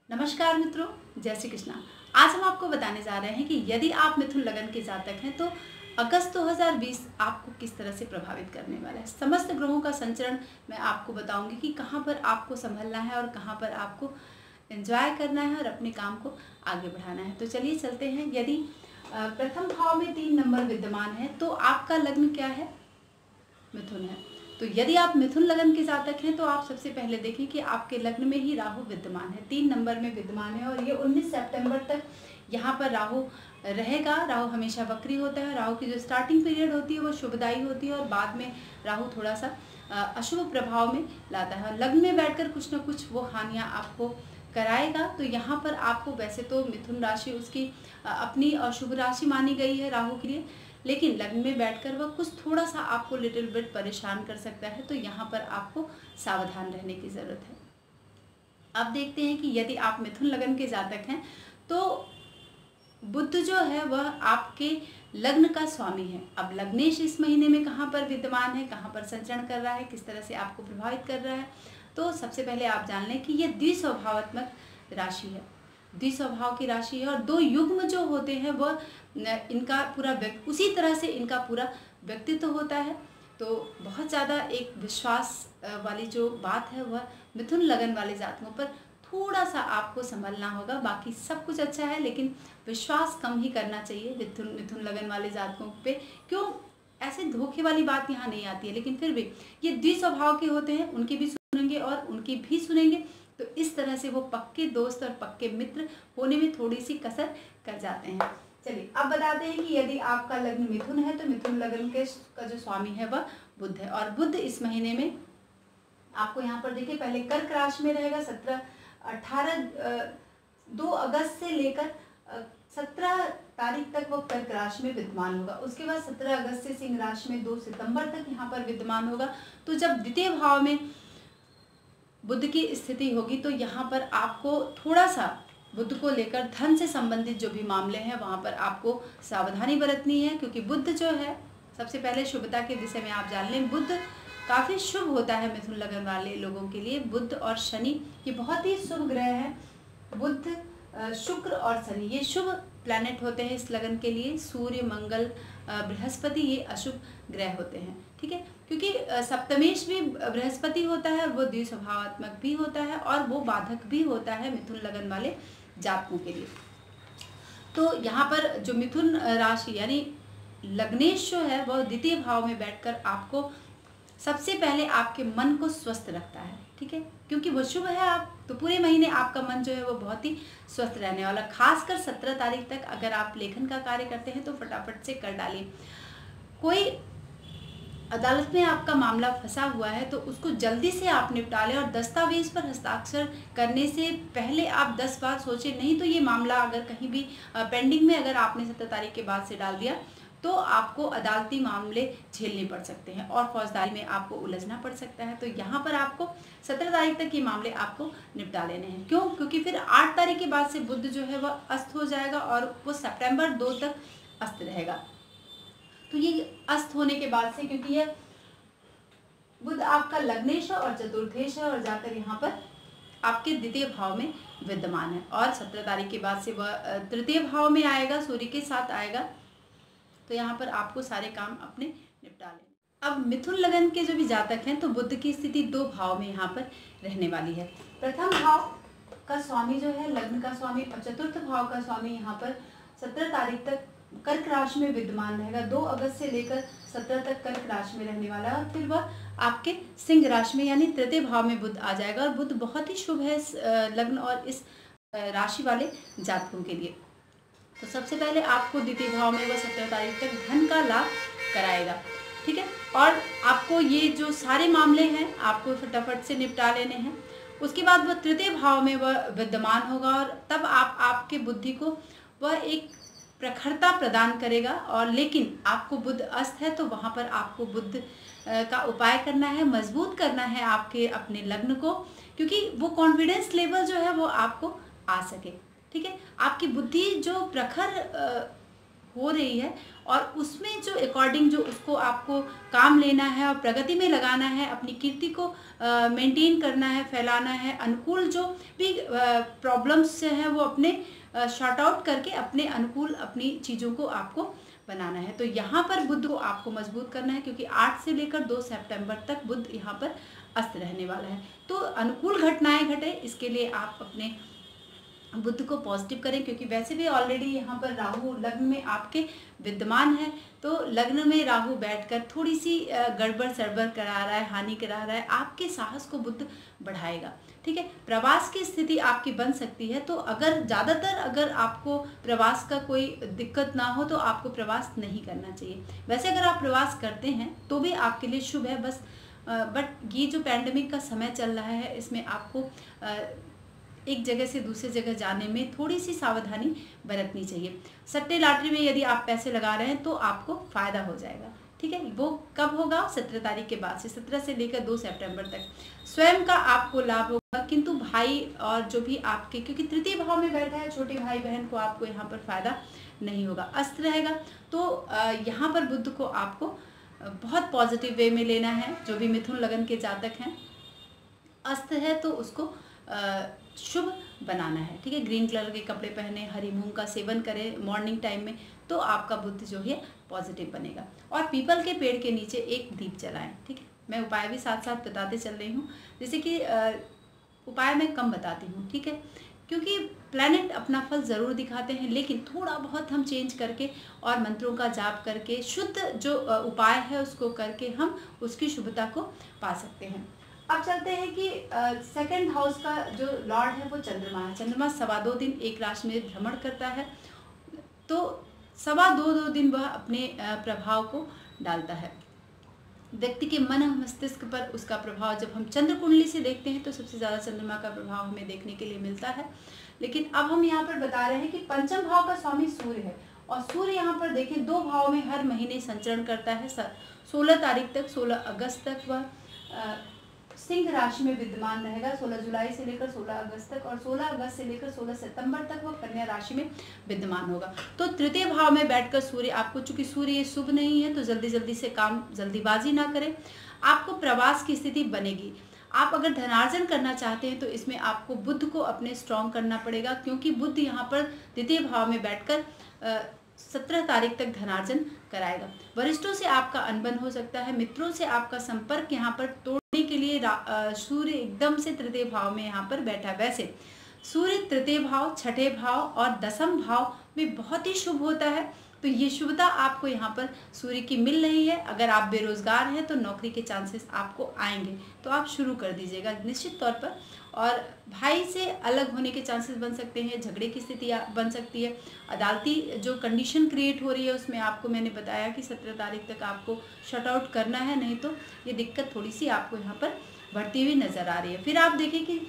नमस्कार मित्रों, जय श्री कृष्णा। आज हम आपको बताने जा रहे हैं कि यदि आप मिथुन लगन के जातक हैं तो अगस्त 2020 आपको किस तरह से प्रभावित करने वाला है। समस्त ग्रहों का संचरण मैं आपको बताऊंगी कि कहां पर आपको संभलना है और कहां पर आपको एंजॉय करना है और अपने काम को आगे बढ़ाना है। तो चलिए चलते हैं। यदि प्रथम भाव में 3 नंबर विद्यमान है तो आपका लग्न क्या है? मिथुन है। तो यदि आप मिथुन लगन के जातक हैं तो आप सबसे पहले देखें कि आपके लग्न में ही राहु विद्यमान है, 3 नंबर में विद्यमान है और ये 19 सितंबर तक यहाँ पर राहु रहेगा। राहु हमेशा वक्री होता है। राहु की जो स्टार्टिंग पीरियड होती है वो शुभदायी होती है और बाद में राहु थोड़ा सा अशुभ प्रभाव में लाता है। लग्न में बैठकर कुछ ना कुछ वो हानियाँ आपको कराएगा। तो यहाँ पर आपको वैसे तो मिथुन राशि उसकी अपनी अशुभ राशि मानी गई है राहु के लिए, लेकिन लग्न में बैठकर वह कुछ थोड़ा सा आपको लिटिल बिट परेशान कर सकता है। तो यहाँ पर आपको सावधान रहने की ज़रूरत है। अब देखते हैं कि यदि आप मिथुन लगन के जातक हैं तो बुध जो है वह आपके लग्न का स्वामी है। अब लग्नेश इस महीने में कहाँ पर विद्यमान है, कहाँ पर संचरण कर रहा है, किस तरह से आपको प्रभावित कर रहा है। तो सबसे पहले आप जान लें कि यह द्विस्वभावात्मक राशि है, द्विस्वभाव की राशि है और 2 युग्म जो होते हैं वह इनका पूरा उसी तरह से इनका पूरा व्यक्तित्व होता है। तो बहुत ज़्यादा एक विश्वास वाली जो बात है वह मिथुन लगन वाले जातकों पर थोड़ा सा आपको संभलना होगा। बाकी सब कुछ अच्छा है, लेकिन विश्वास कम ही करना चाहिए मिथुन लगन वाले जातकों पे। क्यों? ऐसे धोखे वाली बात यहाँ नहीं आती है, लेकिन फिर भी ये द्विस्वभाव के होते हैं, उनकी भी सुनेंगे और उनकी भी सुनेंगे। तो इस तरह से वो पक्के दोस्त और पक्के मित्र होने में थोड़ी सी कसर कर जाते हैं। चलिए अब बताते हैं कि यदि आपका लग्न मिथुन है तो मिथुन लगन का जो स्वामी है वह बुध है और बुध इस महीने में आपको यहाँ पर देखिए पहले कर्क राशि में रहेगा। 2 अगस्त से लेकर 17 तारीख तक वो कर्क राशि में विद्यमान होगा। उसके बाद 17 अगस्त से सिंह राशि में 2 सितंबर तक यहाँ पर विद्यमान होगा। तो जब द्वितीय भाव में बुध की स्थिति होगी तो यहाँ पर आपको थोड़ा सा बुध को लेकर धन से संबंधित जो भी मामले हैं वहाँ पर आपको सावधानी बरतनी है, क्योंकि बुध जो है सबसे पहले शुभता के विषय में आप जान लें, बुध काफ़ी शुभ होता है मिथुन लगन वाले लोगों के लिए। बुध और शनि ये बहुत ही शुभ ग्रह हैं। बुध, शुक्र और शनि ये शुभ प्लैनेट होते हैं इस लगन के लिए। सूर्य, मंगल, बृहस्पति ये अशुभ ग्रह होते हैं। ठीक है, क्योंकि सप्तमेश भी बृहस्पति होता है और वो द्विस्वभावात्मक भी होता है और वो बाधक भी होता है मिथुन लगन वाले जातकों के लिए। तो यहाँ पर जो मिथुन राशि यानी लग्नेश जो है वह द्वितीय भाव में बैठकर आपको सबसे पहले आपके मन को स्वस्थ रखता है। ठीक है, क्योंकि वो शुभ है आप तो पूरे महीने आपका मन जो है वो बहुत ही स्वस्थ रहने वाला। खासकर 17 तारीख तक अगर आप लेखन का कार्य करते हैं तो फटाफट से कर डालिए। कोई अदालत में आपका मामला फंसा हुआ है तो उसको जल्दी से आप निपटा लें और दस्तावेज पर हस्ताक्षर करने से पहले आप 10 बार सोचें। नहीं तो ये मामला अगर कहीं भी पेंडिंग में अगर आपने 17 तारीख के बाद से डाल दिया तो आपको अदालती मामले झेलने पड़ सकते हैं और फौजदारी में आपको उलझना पड़ सकता है। तो यहाँ पर आपको 17 तारीख तक ये मामले आपको निपटा लेने हैं। क्यों? क्योंकि फिर 8 तारीख के बाद से बुध जो है वह अस्त हो जाएगा और वो सितंबर 2 तक अस्त रहेगा। तो ये अस्त होने के बाद से, क्योंकि ये बुध आपका लग्नेश और चतुर्थेश है और जाकर यहाँ पर आपके द्वितीय भाव में विद्यमान है और 17 तारीख के बाद से वह तृतीय भाव में आएगा, सूर्य के साथ आएगा। तो यहाँ पर आपको सारे काम अपने निपटा लें। अब मिथुन लगन के जो भी जातक हैं तो बुध की स्थिति 2 भाव में यहाँ पर रहने वाली है। प्रथम भाव का स्वामी जो है लग्न का स्वामी और चतुर्थ भाव का स्वामी यहाँ पर 17 तारीख तक कर्क राशि में विद्यमान रहेगा। 2 अगस्त से लेकर 17 तक कर्क राशि में रहने वाला है और फिर वह आपके सिंह राशि में यानी तृतीय भाव में बुध आ जाएगा और बुध बहुत ही शुभ है इस लग्न और इस राशि वाले जातकों के लिए। तो सबसे पहले आपको द्वितीय भाव में वह 17 तारीख तक धन का लाभ कराएगा। ठीक है, और आपको ये जो सारे मामले हैं आपको फटाफट से निपटा लेने हैं। उसके बाद वह तृतीय भाव में वह विद्यमान होगा और तब आपके बुद्धि को वह एक प्रखरता प्रदान करेगा। और लेकिन आपको बुध अस्त है तो वहाँ पर आपको बुध का उपाय करना है, मजबूत करना है आपके अपने लग्न को, क्योंकि वो कॉन्फिडेंस लेवल जो है वो आपको आ सके। ठीक है, आपकी बुद्धि जो प्रखर हो रही है और उसमें जो अकॉर्डिंग जो उसको आपको काम लेना है और प्रगति में लगाना है, अपनी कीर्ति को मेंटेन करना है, फैलाना है, अनुकूल जो भी प्रॉब्लम्स हैं वो अपने शॉर्ट आउट करके अपने अनुकूल अपनी चीज़ों को आपको बनाना है। तो यहाँ पर बुध को आपको मजबूत करना है, क्योंकि 8 से लेकर 2 सितंबर तक बुध यहाँ पर अस्त रहने वाला है। तो अनुकूल घटनाएं घटे, इसके लिए आप अपने बुध को पॉजिटिव करें, क्योंकि वैसे भी ऑलरेडी यहाँ पर राहु लग्न में आपके विद्यमान है। तो लग्न में राहु बैठकर थोड़ी सी गड़बड़ सड़बड़ करा रहा है, हानि करा रहा है, आपके साहस को बुध बढ़ाएगा। ठीक है, प्रवास की स्थिति आपकी बन सकती है। तो अगर ज़्यादातर अगर आपको प्रवास का कोई दिक्कत ना हो तो आपको प्रवास नहीं करना चाहिए। वैसे अगर आप प्रवास करते हैं तो भी आपके लिए शुभ है, बस बट ये जो पैंडेमिक का समय चल रहा है इसमें आपको एक जगह से दूसरी जगह जाने में थोड़ी सी सावधानी बरतनी चाहिए। सट्टे लॉटरी में यदि आप पैसे लगा रहे हैं तो आपको फ़ायदा हो जाएगा। ठीक है, वो कब होगा? 17 तारीख के बाद से, 17 से लेकर 2 सितंबर तक। स्वयं का आपको लाभ होगा, किंतु भाई और जो भी आपके, क्योंकि तृतीय भाव में बैठा है, छोटे भाई बहन को आपको यहाँ पर फायदा नहीं होगा, अस्त रहेगा। तो यहाँ पर बुध को आपको बहुत पॉजिटिव वे में लेना है। जो भी मिथुन लगन के जातक हैं, अस्त है तो उसको शुभ बनाना है। ठीक है, ग्रीन कलर के कपड़े पहने, हरी मूंग का सेवन करें मॉर्निंग टाइम में, तो आपका बुद्ध जो है पॉजिटिव बनेगा। और पीपल के पेड़ के नीचे एक दीप जलाएं। ठीक है, मैं उपाय भी साथ साथ बताते चल रही हूँ, जैसे कि उपाय मैं कम बताती हूँ। ठीक है, क्योंकि प्लैनेट अपना फल ज़रूर दिखाते हैं, लेकिन थोड़ा बहुत हम चेंज करके और मंत्रों का जाप करके शुद्ध जो उपाय है उसको करके हम उसकी शुभता को पा सकते हैं। अब चलते हैं कि सेकंड हाउस का जो लॉर्ड है वो चंद्रमा है। चंद्रमा 2.25 दिन एक राशि में भ्रमण करता है, तो 2.25 दिन वह अपने प्रभाव को डालता है। व्यक्ति के मन मस्तिष्क पर उसका प्रभाव जब हम चंद्र कुंडली से देखते हैं तो सबसे ज़्यादा चंद्रमा का प्रभाव हमें देखने के लिए मिलता है। लेकिन अब हम यहाँ पर बता रहे हैं कि पंचम भाव का स्वामी सूर्य है, और सूर्य यहाँ पर देखें 2 भाव में हर महीने संचरण करता है। 16 तारीख तक, 16 अगस्त तक वह सिंह राशि में विद्यमान रहेगा, 16 जुलाई से लेकर 16 अगस्त तक, और 16 अगस्त से लेकर 16 सितंबर तक वह कन्या राशि में विद्यमान होगा। तो तृतीय भाव में बैठकर सूर्य आपको, चूंकि सूर्य ये शुभ नहीं है तो जल्दी जल्दी से काम जल्दीबाजी ना करें। आपको प्रवास की स्थिति बनेगी। आप अगर धनार्जन करना चाहते हैं तो इसमें आपको बुध को अपने स्ट्रॉन्ग करना पड़ेगा, क्योंकि बुध यहाँ पर द्वितीय भाव में बैठकर 17 तारीख तक धनार्जन कराएगा। वरिष्ठों से आपका अनबन हो सकता है, मित्रों से आपका संपर्क यहाँ पर तोड़ने के लिए सूर्य एकदम से तृतीय भाव में यहाँ पर बैठा। वैसे सूर्य तृतीय भाव, छठे भाव और दसम भाव में बहुत ही शुभ होता है, तो ये शुभता आपको यहाँ पर सूर्य की मिल रही है। अगर आप बेरोजगार हैं तो नौकरी के चांसेस आपको आएंगे, तो आप शुरू कर दीजिएगा निश्चित तौर पर। और भाई से अलग होने के चांसेस बन सकते हैं, झगड़े की स्थिति बन सकती है, अदालती जो कंडीशन क्रिएट हो रही है उसमें आपको मैंने बताया कि 17 तारीख तक आपको शट आउट करना है, नहीं तो ये दिक्कत थोड़ी सी आपको यहाँ पर बढ़ती हुई नजर आ रही है। फिर आप देखें कि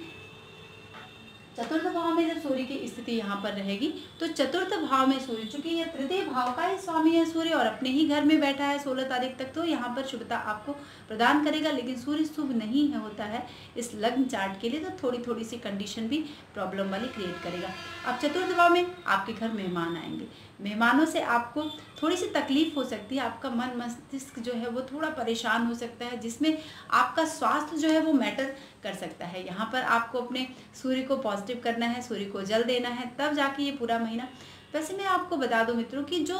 चतुर्थ भाव में जब सूर्य की स्थिति यहाँ पर रहेगी तो चतुर्थ भाव में सूर्य, चूंकि ये तृतीय भाव का ही स्वामी है सूर्य और अपने ही घर में बैठा है 16 तारीख तक, तो यहाँ पर शुभता आपको प्रदान करेगा। लेकिन सूर्य शुभ नहीं है होता है इस लग्न चार्ट के लिए, तो थोड़ी थोड़ी सी कंडीशन भी प्रॉब्लम वाली क्रिएट करेगा। अब चतुर्थ भाव में आपके घर मेहमान आएंगे, मेहमानों से आपको थोड़ी सी तकलीफ हो सकती है, आपका मन मस्तिष्क जो है वो थोड़ा परेशान हो सकता है, जिसमें आपका स्वास्थ्य जो है वो मैटर कर सकता है। यहाँ पर आपको अपने सूर्य को पॉजिटिव करना है, सूर्य को जल देना है, तब जाके ये पूरा महीना। वैसे मैं आपको बता दूं मित्रों कि जो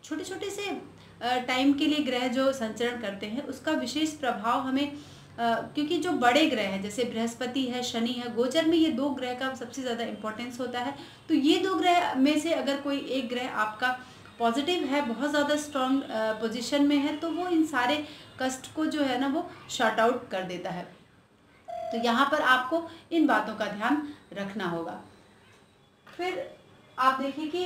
छोटे छोटे से टाइम के लिए ग्रह जो संचरण करते हैं उसका विशेष प्रभाव हमें क्योंकि जो बड़े ग्रह हैं जैसे बृहस्पति है, शनि है, गोचर में ये 2 ग्रह का सबसे ज़्यादा इंपॉर्टेंस होता है। तो ये 2 ग्रह में से अगर कोई एक ग्रह आपका पॉजिटिव है, बहुत ज़्यादा स्ट्रॉन्ग पोजीशन में है, तो वो इन सारे कष्ट को जो है ना वो शॉर्ट आउट कर देता है। तो यहाँ पर आपको इन बातों का ध्यान रखना होगा। फिर आप देखिए कि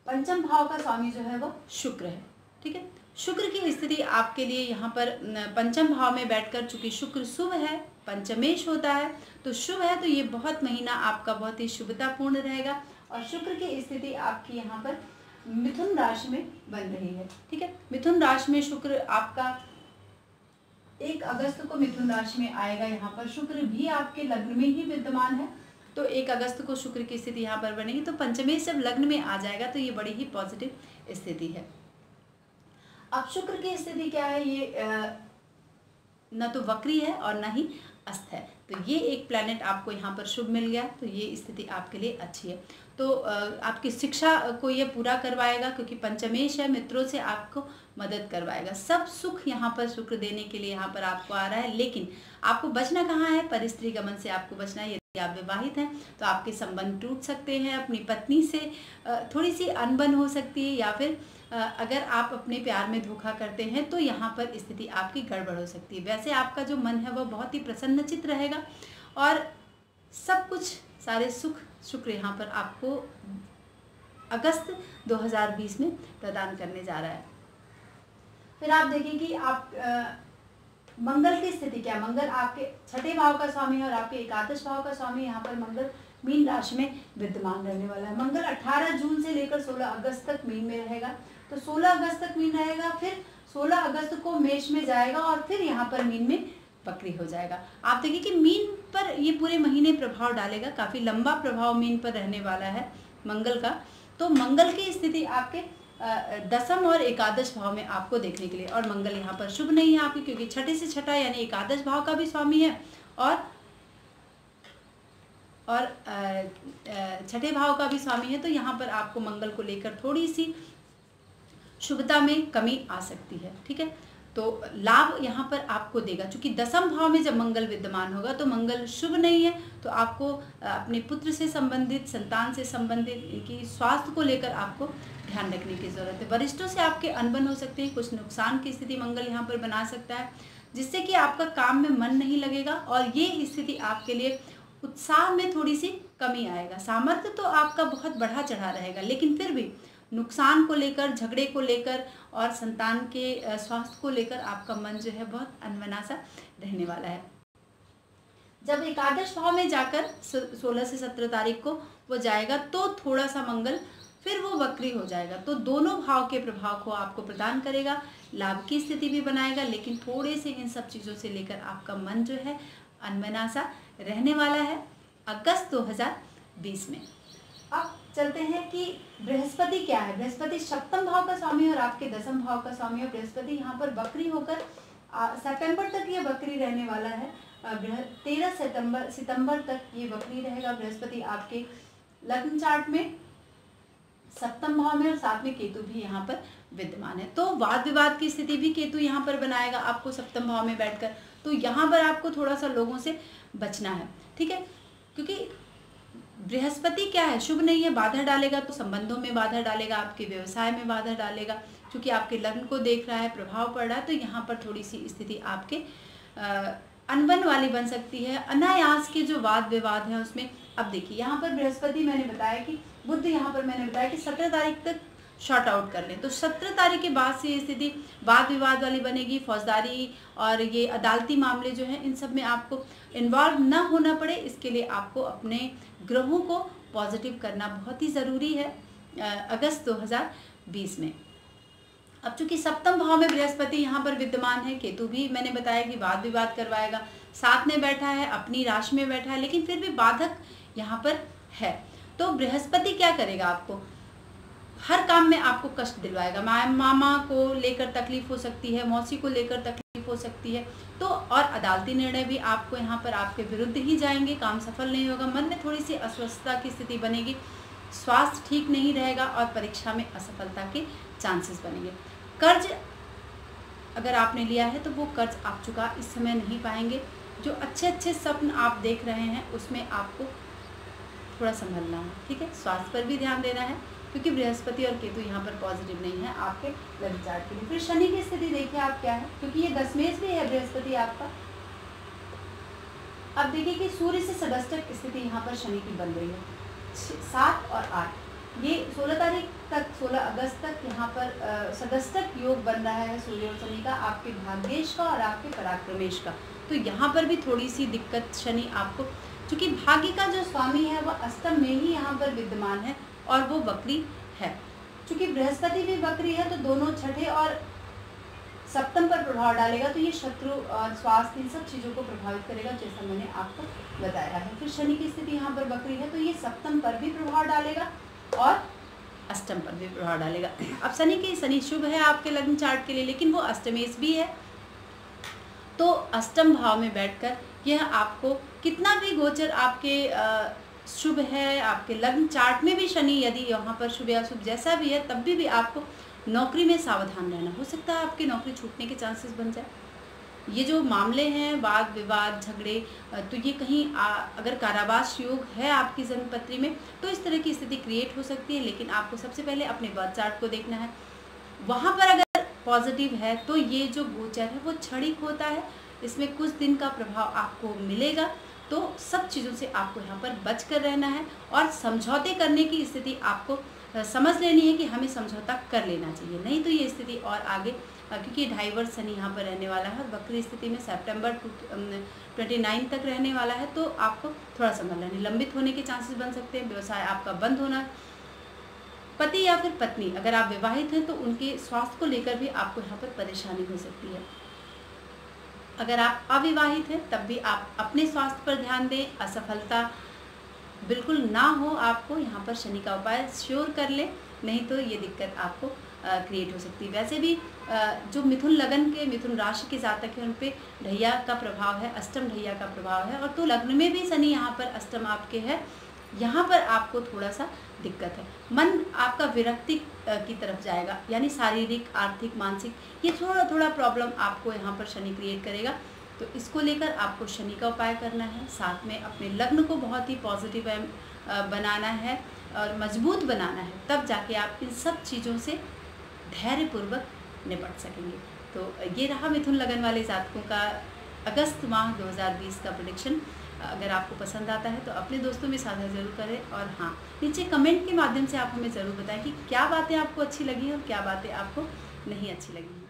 पंचम भाव का स्वामी जो है वो शुक्र है। ठीक है, शुक्र की स्थिति आपके लिए यहाँ पर पंचम भाव में बैठकर, चूंकि शुक्र शुभ है, पंचमेश होता है तो शुभ है, तो ये बहुत महीना आपका बहुत ही शुभतापूर्ण रहेगा। और शुक्र की स्थिति आपकी यहाँ पर मिथुन राशि में बन रही है। ठीक है, मिथुन राशि में शुक्र आपका 1 अगस्त को मिथुन राशि में आएगा। यहाँ पर शुक्र भी आपके लग्न में ही विद्यमान है, तो 1 अगस्त को शुक्र की स्थिति यहाँ पर बनेगी। तो पंचमेश जब लग्न में आ जाएगा तो ये बड़ी ही पॉजिटिव स्थिति है। अब शुक्र की स्थिति क्या है, ये न तो वक्री है और न ही अस्त है, तो ये एक प्लैनेट आपको यहाँ पर शुभ मिल गया, तो ये स्थिति आपके लिए अच्छी है। तो आपकी शिक्षा को ये पूरा करवाएगा, क्योंकि पंचमेश है, मित्रों से आपको मदद करवाएगा। सब सुख यहाँ पर शुक्र देने के लिए यहाँ पर आपको आ रहा है। लेकिन आपको बचना कहाँ है, परिस्त्री गमन से आपको बचना है। यदि आप विवाहित हैं तो आपके संबंध टूट सकते हैं, अपनी पत्नी से थोड़ी सी अनबन हो सकती है, या फिर अगर आप अपने प्यार में धोखा करते हैं तो यहाँ पर स्थिति आपकी गड़बड़ हो सकती है। वैसे आपका जो मन है वह बहुत ही प्रसन्नचित्त रहेगा और सब कुछ सारे सुख शुक्र यहाँ पर आपको अगस्त 2020 में प्रदान करने जा रहा है। फिर आप देखें कि आप मंगल की स्थिति क्या है। मंगल आपके 6ठे भाव का स्वामी है और आपके एकादश भाव का स्वामी। यहाँ पर मंगल मीन राशि में विद्यमान रहने वाला है। मंगल 18 जून से लेकर 16 अगस्त तक मीन में रहेगा। तो 16 अगस्त तक मीन रहेगा, फिर 16 अगस्त को मेष में जाएगा और फिर यहाँ पर मीन में वक्री हो जाएगा। आप देखिए कि मीन पर ये पूरे महीने प्रभाव डालेगा, काफी लंबा प्रभाव मीन पर रहने वाला है मंगल का। तो मंगल की स्थिति आपके दसम और एकादश भाव में आपको देखने के लिए, और मंगल यहाँ पर शुभ नहीं है आपके, क्योंकि 6ठे से 6ठा यानी एकादश भाव का भी स्वामी है और 6ठे भाव का भी स्वामी है। तो यहाँ पर आपको मंगल को लेकर थोड़ी सी शुभता में कमी आ सकती है, ठीक है। तो लाभ यहाँ पर आपको देगा, क्योंकि दसम भाव में जब मंगल विद्यमान होगा तो मंगल शुभ नहीं है, तो आपको अपने पुत्र से संबंधित, संतान से संबंधित, इनकी स्वास्थ्य को लेकर आपको ध्यान रखने की जरूरत है। वरिष्ठों से आपके अनबन हो सकते हैं, कुछ नुकसान की स्थिति मंगल यहाँ पर बना सकता है, जिससे कि आपका काम में मन नहीं लगेगा और ये स्थिति आपके लिए उत्साह में थोड़ी सी कमी आएगा। सामर्थ्य तो आपका बहुत बढ़ा चढ़ा रहेगा, लेकिन फिर भी नुकसान को लेकर, झगड़े को लेकर और संतान के स्वास्थ्य को लेकर आपका मन जो है बहुत अनबना सा रहने वाला है। जब एकादश भाव में जाकर 16 से 17 तारीख को वो जाएगा तो थोड़ा सा मंगल फिर वो वक्री हो जाएगा, तो दोनों भाव के प्रभाव को आपको प्रदान करेगा, लाभ की स्थिति भी बनाएगा, लेकिन थोड़े से इन सब चीज़ों से लेकर आपका मन जो है अनबना सा रहने वाला है अगस्त 2020 में। अब चलते हैं कि बृहस्पति क्या है। बृहस्पति सप्तम भाव का स्वामी और आपके दसम भाव का स्वामी है। बृहस्पति यहाँ पर वक्री होकर सितंबर तक ये वक्री रहने वाला है। 13 सितंबर तक ये वक्री रहेगा। बृहस्पति आपके लग्न चार्ट में सप्तम भाव में और साथ में केतु भी यहाँ पर विद्यमान है। तो वाद विवाद की स्थिति भी केतु यहाँ पर बनाएगा आपको सप्तम भाव में बैठकर, तो यहाँ पर आपको थोड़ा सा लोगों से बचना है, ठीक है, क्योंकि बृहस्पति क्या है, शुभ नहीं है, बाधा डालेगा, तो संबंधों में बाधा डालेगा, आपके व्यवसाय में बाधा डालेगा, क्योंकि आपके लग्न को देख रहा है, प्रभाव पड़ रहा है। तो यहाँ पर थोड़ी सी स्थिति आपके अनबन वाली बन सकती है। अनायास के जो वाद विवाद है उसमें, अब देखिए यहाँ पर बृहस्पति मैंने बताया कि बुध यहाँ पर मैंने बताया कि 17 तारीख तक शॉर्ट आउट कर लें, तो 17 तारीख के बाद से ये स्थिति वाद विवाद वाली बनेगी। फौजदारी और ये अदालती मामले जो हैं इन सब में आपको इन्वॉल्व न होना पड़े, इसके लिए आपको अपने ग्रहों को पॉजिटिव करना बहुत ही ज़रूरी है अगस्त 2020 में। अब चूंकि सप्तम भाव में बृहस्पति यहाँ पर विद्यमान है, केतु भी मैंने बताया कि वाद विवाद करवाएगा, साथ में बैठा है, अपनी राशि में बैठा है, लेकिन फिर भी बाधक यहाँ पर है। तो बृहस्पति क्या करेगा, आपको हर काम में आपको कष्ट दिलवाएगा। मामा को लेकर तकलीफ हो सकती है, मौसी को लेकर तकलीफ हो सकती है, तो और अदालती निर्णय भी आपको यहाँ पर आपके विरुद्ध ही जाएंगे, काम सफल नहीं होगा, मन में थोड़ी सी अस्वस्थता की स्थिति बनेगी, स्वास्थ्य ठीक नहीं रहेगा और परीक्षा में असफलता के चांसेस बनेंगे। कर्ज अगर आपने लिया है तो वो कर्ज आप चुका इस समय नहीं पाएंगे। जो अच्छे अच्छे स्वप्न आप देख रहे हैं उसमें आपको थोड़ा संभलना है, ठीक है। स्वास्थ्य पर भी ध्यान देना है, क्योंकि बृहस्पति और केतु यहाँ पर पॉजिटिव नहीं है आपके लग्न चार्ट के लिए। फिर शनि की स्थिति देखिए आप क्या है, क्योंकि ये दशमेश भी है बृहस्पति आपका। अब देखिए कि सूर्य से सदष्टक स्थिति यहाँ पर शनि की बन रही है 7 और 8, ये 16 तारीख तक 16 अगस्त तक यहाँ पर सदष्टक योग बन रहा है सूर्य और शनि का, आपके भाग्येश का और आपके पराक्रमेश का। तो यहाँ पर भी थोड़ी सी दिक्कत शनि आपको, क्योंकि भाग्य का जो स्वामी है वह अष्टम में ही यहाँ पर विद्यमान है और वो वक्री है। चूंकि बृहस्पति भी वक्री है तो दोनों 6ठे और सप्तम पर प्रभाव डालेगा, तो ये शत्रु और स्वास्थ्य इन सब चीज़ों को प्रभावित करेगा, जैसा मैंने आपको बताया है। फिर शनि की स्थिति यहाँ पर वक्री है, तो ये सप्तम पर भी प्रभाव डालेगा और अष्टम पर भी प्रभाव डालेगा। अब शनि शुभ है आपके लग्न चार्ट के लिए, लेकिन वो अष्टमेश भी है, तो अष्टम भाव में बैठकर यह आपको कितना भी गोचर आपके शुभ है, आपके लग्न चार्ट में भी शनि यदि यहाँ पर शुभ या शुभ जैसा भी है, तब भी आपको नौकरी में सावधान रहना। हो सकता है आपकी नौकरी छूटने के चांसेस बन जाए। ये जो मामले हैं वाद विवाद झगड़े, तो ये कहीं अगर कारावास योग है आपकी जन्मपत्री में, तो इस तरह की स्थिति क्रिएट हो सकती है। लेकिन आपको सबसे पहले अपने बर्थ चार्ट को देखना है, वहाँ पर अगर पॉजिटिव है तो ये जो गोचर है वो क्षणिक होता है, इसमें कुछ दिन का प्रभाव आपको मिलेगा। तो सब चीज़ों से आपको यहाँ पर बच कर रहना है और समझौते करने की स्थिति आपको समझ लेनी है कि हमें समझौता कर लेना चाहिए, नहीं तो ये स्थिति और आगे, क्योंकि 2.5 वर्ष शनि यहाँ पर रहने वाला है और वक्री स्थिति में सितंबर 29 तक रहने वाला है, तो आपको थोड़ा संभलना है। निलंबित होने के चांसेस बन सकते हैं, व्यवसाय आपका बंद होना, पति या फिर पत्नी अगर आप विवाहित हैं तो उनके स्वास्थ्य को लेकर भी आपको यहाँ पर परेशानी हो सकती है। अगर आप अविवाहित हैं तब भी आप अपने स्वास्थ्य पर ध्यान दें, असफलता बिल्कुल ना हो आपको, यहाँ पर शनि का उपाय श्योर कर ले, नहीं तो ये दिक्कत आपको क्रिएट हो सकती है। वैसे भी जो मिथुन लगन के, मिथुन राशि के जातक हैं उन पे ढैया का प्रभाव है, अष्टम ढैया का प्रभाव है, और तो लग्न में भी शनि यहाँ पर अष्टम आपके है, यहाँ पर आपको थोड़ा सा दिक्कत है। मन आपका विरक्ति की तरफ जाएगा, यानी शारीरिक आर्थिक मानसिक ये थोड़ा थोड़ा प्रॉब्लम आपको यहाँ पर शनि क्रिएट करेगा। तो इसको लेकर आपको शनि का उपाय करना है, साथ में अपने लग्न को बहुत ही पॉजिटिव बनाना है और मजबूत बनाना है, तब जाके आप इन सब चीज़ों से धैर्यपूर्वक निपट सकेंगे। तो ये रहा मिथुन लगन वाले जातकों का अगस्त माह 2020 का प्रेडिक्शन। अगर आपको पसंद आता है तो अपने दोस्तों में साझा ज़रूर करें, और हाँ, नीचे कमेंट के माध्यम से आप हमें ज़रूर बताएं कि क्या बातें आपको अच्छी लगी और क्या बातें आपको नहीं अच्छी लगी।